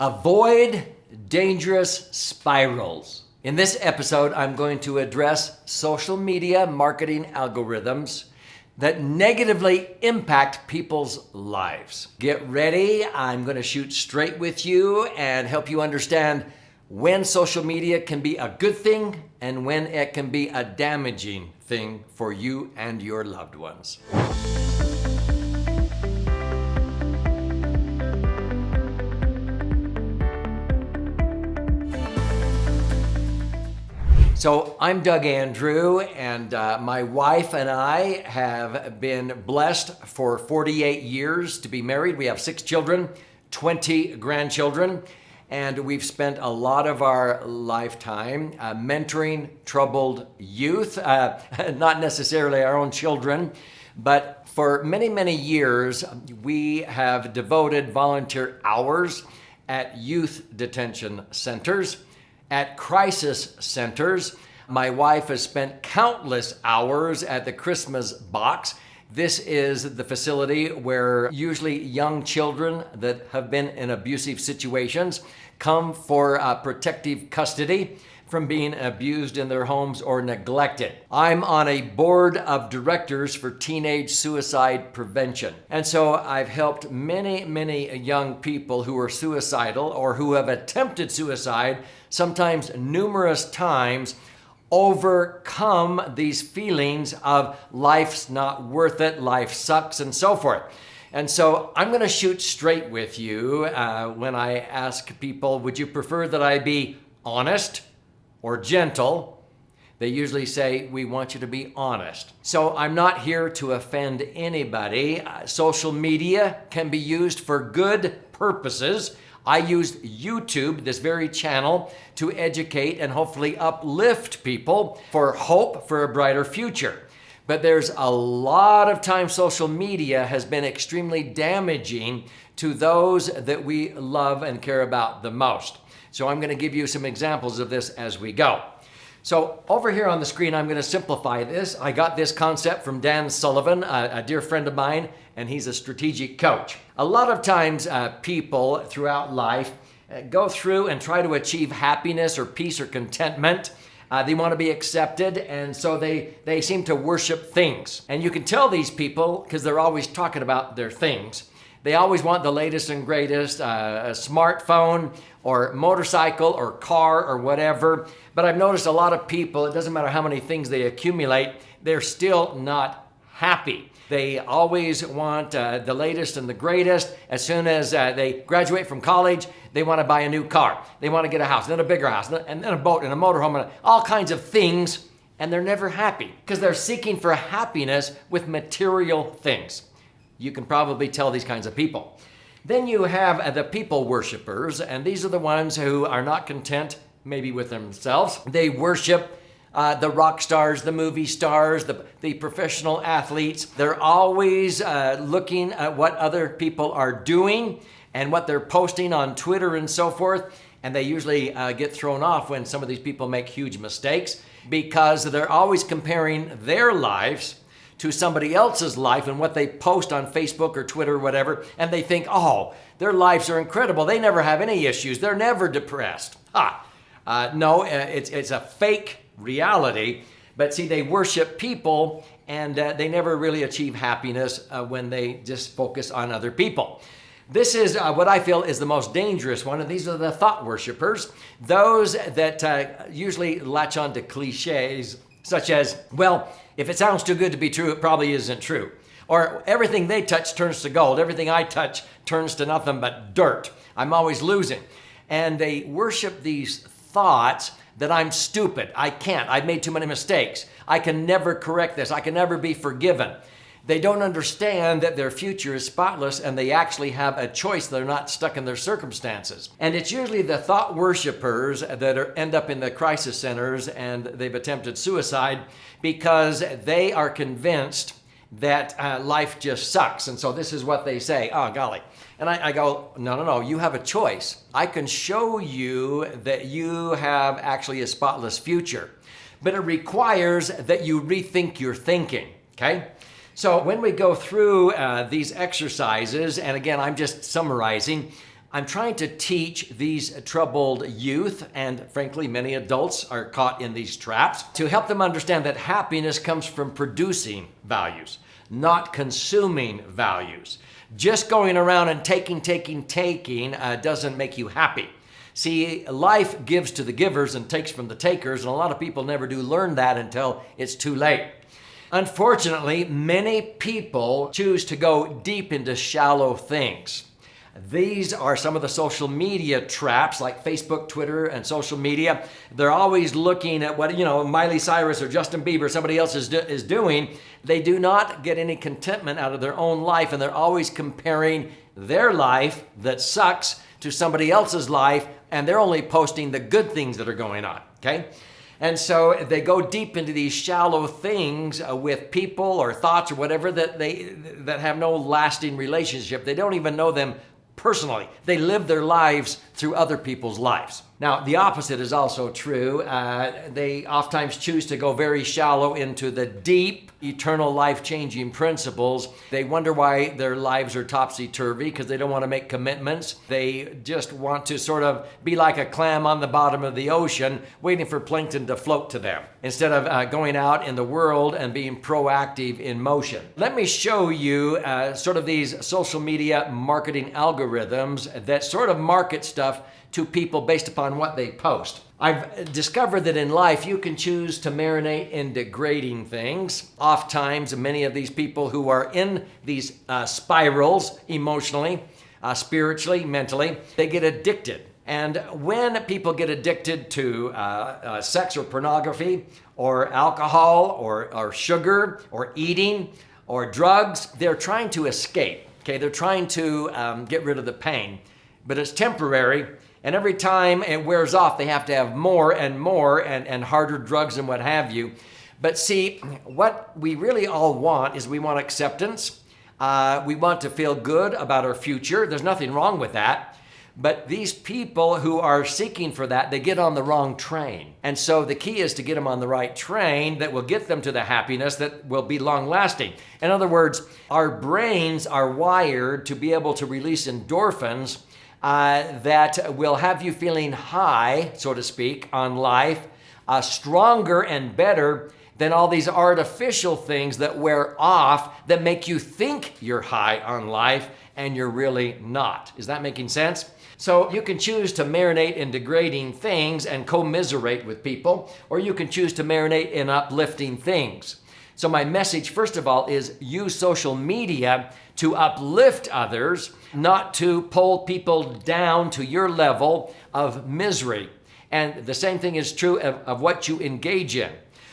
Avoid dangerous spirals. In this episode, I'm going to address social media marketing algorithms that negatively impact people's lives. Get ready. I'm going to shoot straight with you and help you understand when social media can be a good thing and when it can be a damaging thing for you and your loved ones. So I'm Doug Andrew, and my wife and I have been blessed for 48 years to be married. We have 6 children, 20 grandchildren, and we've spent a lot of our lifetime mentoring troubled youth, not necessarily our own children, but for many, many years, we have devoted volunteer hours at youth detention centers, at crisis centers. My wife has spent countless hours at the Christmas box. This is the facility where usually young children that have been in abusive situations come for protective custody from being abused in their homes or neglected. I'm on a board of directors for teenage suicide prevention. And so I've helped many, many young people who are suicidal or who have attempted suicide, sometimes numerous times, overcome these feelings of life's not worth it, life sucks, and so forth. And so I'm going to shoot straight with you when I ask people, would you prefer that I be honest or gentle? They usually say, we want you to be honest. So I'm not here to offend anybody. Social media can be used for good purposes. I use YouTube, this very channel, to educate and hopefully uplift people for hope for a brighter future. But there's a lot of times social media has been extremely damaging to those that we love and care about the most. So I'm going to give you some examples of this as we go. So over here on the screen, I'm going to simplify this. I got this concept from Dan Sullivan, a dear friend of mine, and he's a strategic coach. A lot of times people throughout life go through and try to achieve happiness or peace or contentment. They want to be accepted, and so they seem to worship things. And you can tell these people because they're always talking about their things. They always want the latest and greatest, a smartphone or motorcycle or car or whatever. But I've noticed a lot of people, it doesn't matter how many things they accumulate, they're still not happy. They always want the latest and the greatest. As soon as they graduate from college, they want to buy a new car. They want to get a house, then a bigger house, and then a boat and a motorhome and all kinds of things. And they're never happy because they're seeking for happiness with material things. You can probably tell these kinds of people. Then you have the people worshipers, and these are the ones who are not content maybe with themselves. They worship the rock stars, the movie stars, the professional athletes. They're always looking at what other people are doing and what they're posting on Twitter and so forth. And they usually get thrown off when some of these people make huge mistakes because they're always comparing their lives to somebody else's life and what they post on Facebook or Twitter or whatever, and they think, oh, their lives are incredible. They never have any issues. They're never depressed. No, it's a fake reality. But see, they worship people, and they never really achieve happiness when they just focus on other people. This is what I feel is the most dangerous one, and these are the thought worshipers, those that usually latch on to cliches such as, well, if it sounds too good to be true, it probably isn't true. Or everything they touch turns to gold. Everything I touch turns to nothing but dirt. I'm always losing. And they worship these thoughts that I'm stupid. I can't. I've made too many mistakes. I can never correct this. I can never be forgiven. They don't understand that their future is spotless and they actually have a choice. They're not stuck in their circumstances. And it's usually the thought worshipers that end up in the crisis centers and they've attempted suicide because they are convinced that life just sucks. And so this is what they say, oh, golly. And I go, no, you have a choice. I can show you that you have actually a spotless future, but it requires that you rethink your thinking, okay? So when we go through these exercises, and again, I'm just summarizing, I'm trying to teach these troubled youth, and frankly, many adults are caught in these traps, to help them understand that happiness comes from producing values, not consuming values. Just going around and taking doesn't make you happy. See, life gives to the givers and takes from the takers, and a lot of people never do learn that until it's too late. Unfortunately, many people choose to go deep into shallow things. These are some of the social media traps like Facebook, Twitter, and social media. They're always looking at what, Miley Cyrus or Justin Bieber, somebody else is doing. They do not get any contentment out of their own life, and they're always comparing their life that sucks to somebody else's life, and they're only posting the good things that are going on, okay? And so they go deep into these shallow things with people or thoughts or whatever that have no lasting relationship. They don't even know them personally. They live their lives through other people's lives. Now, the opposite is also true. They oftentimes choose to go very shallow into the deep, eternal, life-changing principles. They wonder why their lives are topsy-turvy because they don't want to make commitments. They just want to sort of be like a clam on the bottom of the ocean, waiting for plankton to float to them, instead of going out in the world and being proactive in motion. Let me show you sort of these social media marketing algorithms that sort of market stuff to people based upon what they post. I've discovered that in life you can choose to marinate in degrading things. Oftentimes, many of these people who are in these spirals emotionally, spiritually, mentally, they get addicted. And when people get addicted to sex or pornography or alcohol or sugar or eating or drugs, they're trying to escape. Okay, they're trying to get rid of the pain, but it's temporary. And every time it wears off, they have to have more and more and harder drugs and what have you. But see, what we really all want is we want acceptance. We want to feel good about our future. There's nothing wrong with that. But these people who are seeking for that, they get on the wrong train. And so the key is to get them on the right train that will get them to the happiness that will be long lasting. In other words, our brains are wired to be able to release endorphins that will have you feeling high, so to speak, on life, stronger and better than all these artificial things that wear off that make you think you're high on life and you're really not. Is that making sense? So you can choose to marinate in degrading things and commiserate with people, or you can choose to marinate in uplifting things. So my message, first of all, is use social media to uplift others, not to pull people down to your level of misery. And the same thing is true of what you engage in.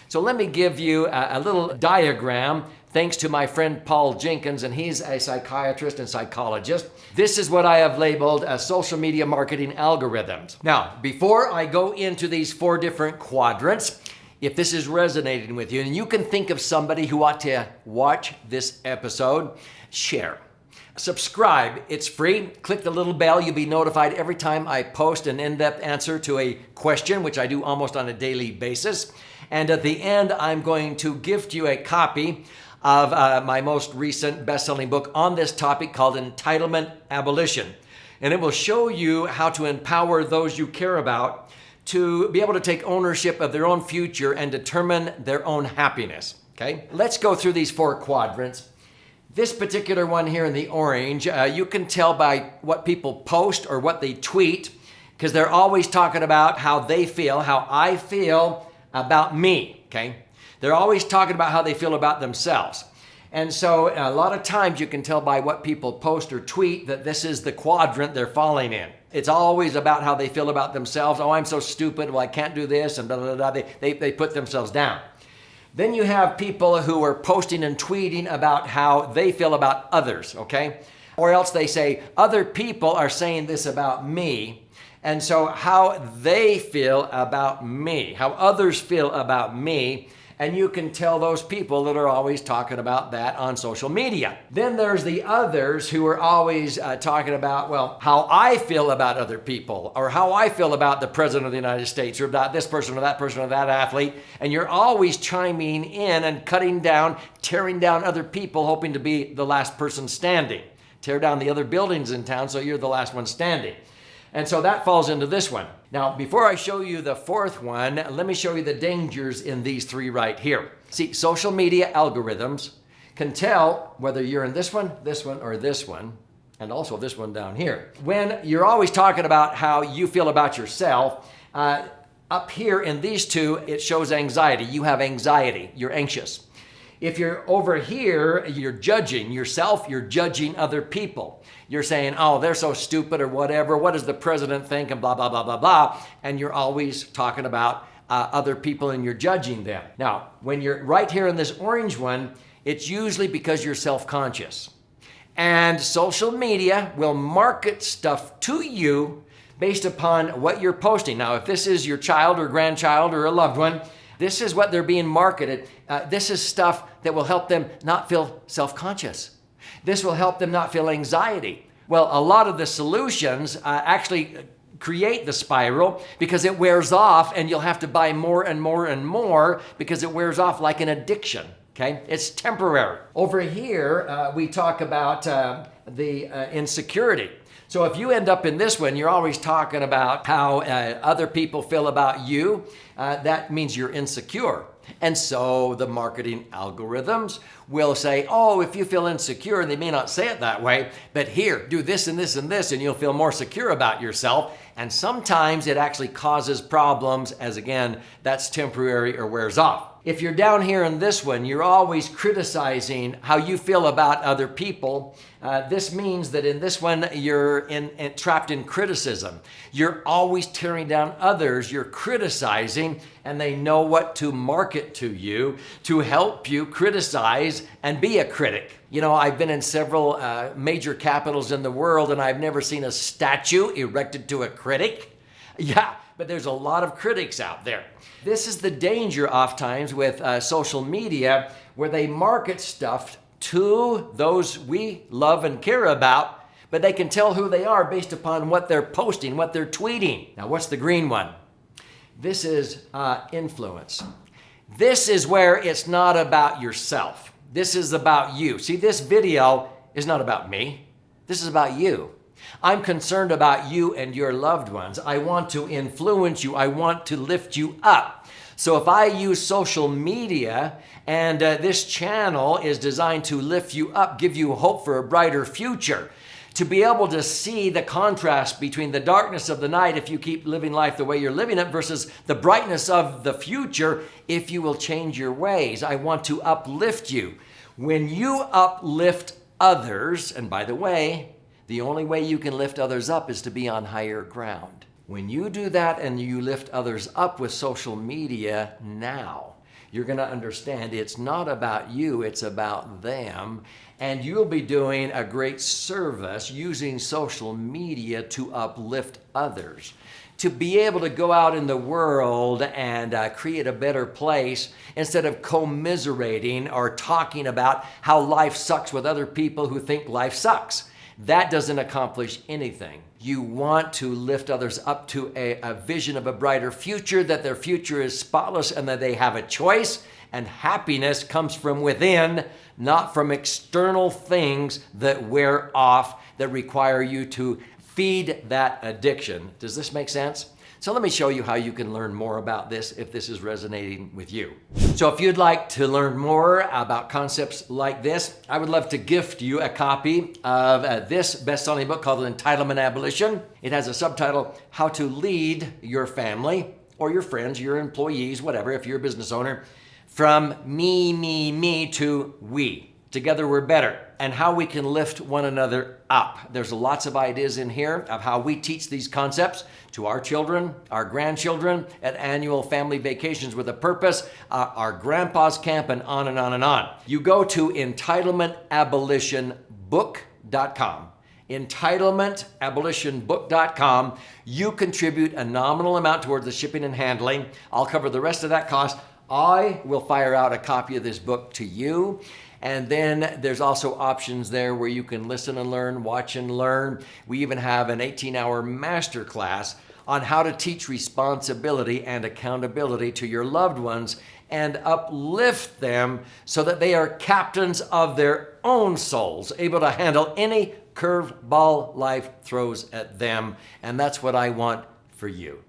So let me give you a little diagram, thanks to my friend Paul Jenkins, and he's a psychiatrist and psychologist. This is what I have labeled as social media marketing algorithms. Now, before I go into these 4 different quadrants, if this is resonating with you, and you can think of somebody who ought to watch this episode, share. Subscribe, it's free. Click the little bell, you'll be notified every time I post an in-depth answer to a question, which I do almost on a daily basis. And at the end, I'm going to gift you a copy of my most recent best-selling book on this topic called Entitlement Abolition. And it will show you how to empower those you care about to be able to take ownership of their own future and determine their own happiness, okay? Let's go through these 4 quadrants. This particular one here in the orange, you can tell by what people post or what they tweet, because they're always talking about how they feel, how I feel about me, okay? They're always talking about how they feel about themselves. And so a lot of times you can tell by what people post or tweet that this is the quadrant they're falling in. It's always about how they feel about themselves. Oh, I'm so stupid. Well, I can't do this, and blah, blah, blah. They put themselves down. Then you have people who are posting and tweeting about how they feel about others, okay? Or else they say, other people are saying this about me. And so how they feel about me, how others feel about me, and you can tell those people that are always talking about that on social media. Then there's the others who are always talking about, well, how I feel about other people, or how I feel about the President of the United States, or about this person or that athlete. And you're always chiming in and cutting down, tearing down other people, hoping to be the last person standing. tear down the other buildings in town so you're the last one standing. And so that falls into this one. Now, before I show you the fourth one, let me show you the dangers in these three right here. See, social media algorithms can tell whether you're in this one, or this one, and also this one down here. When you're always talking about how you feel about yourself, up here in these two, it shows anxiety. You have anxiety. You're anxious. If you're over here, you're judging yourself, you're judging other people. You're saying, oh, they're so stupid or whatever. What does the president think? And blah, blah, blah, blah, blah. And you're always talking about other people and you're judging them. Now, when you're right here in this orange one, it's usually because you're self-conscious. And social media will market stuff to you based upon what you're posting. Now, if this is your child or grandchild or a loved one, this is what they're being marketed. This is stuff that will help them not feel self-conscious. This will help them not feel anxiety. Well, a lot of the solutions actually create the spiral because it wears off and you'll have to buy more and more and more because it wears off like an addiction. Okay, it's temporary. Over here, we talk about the insecurity. So if you end up in this one, you're always talking about how other people feel about you. That means you're insecure. And so the marketing algorithms will say, oh, if you feel insecure, and they may not say it that way, but here, do this and this and this, and you'll feel more secure about yourself. And sometimes it actually causes problems as, again, that's temporary or wears off. If you're down here in this one, you're always criticizing how you feel about other people. This means that in this one, you're trapped in criticism. You're always tearing down others. You're criticizing, and they know what to market to you to help you criticize and be a critic. You know, I've been in several major capitals in the world, and I've never seen a statue erected to a critic. Yeah, but there's a lot of critics out there. This is the danger oftentimes with social media, where they market stuff to those we love and care about, but they can tell who they are based upon what they're posting, what they're tweeting. Now, what's the green one? This is influence. This is where it's not about yourself. This is about you. See, this video is not about me. This is about you. I'm concerned about you and your loved ones. I want to influence you. I want to lift you up. So if I use social media and this channel is designed to lift you up, give you hope for a brighter future, to be able to see the contrast between the darkness of the night if you keep living life the way you're living it versus the brightness of the future if you will change your ways. I want to uplift you. When you uplift others, and by the way, the only way you can lift others up is to be on higher ground. When you do that and you lift others up with social media now, you're going to understand it's not about you, it's about them. And you'll be doing a great service using social media to uplift others. To be able to go out in the world and create a better place instead of commiserating or talking about how life sucks with other people who think life sucks. That doesn't accomplish anything. You want to lift others up to a vision of a brighter future, that their future is spotless and that they have a choice, and happiness comes from within, not from external things that wear off, that require you to feed that addiction. Does this make sense? So let me show you how you can learn more about this if this is resonating with you. So if you'd like to learn more about concepts like this, I would love to gift you a copy of this best-selling book called Entitlement Abolition. It has a subtitle, How to Lead Your Family or your friends, your employees, whatever, if you're a business owner, from me to we. Together we're better, and how we can lift one another up. There's lots of ideas in here of how we teach these concepts to our children, our grandchildren, at annual family vacations with a purpose, our grandpa's camp, and on and on and on. You go to entitlementabolitionbook.com. entitlementabolitionbook.com. You contribute a nominal amount towards the shipping and handling. I'll cover the rest of that cost. I will fire out a copy of this book to you. And then there's also options there where you can listen and learn, watch and learn. We even have an 18-hour masterclass on how to teach responsibility and accountability to your loved ones and uplift them so that they are captains of their own souls, able to handle any curveball life throws at them. And that's what I want for you.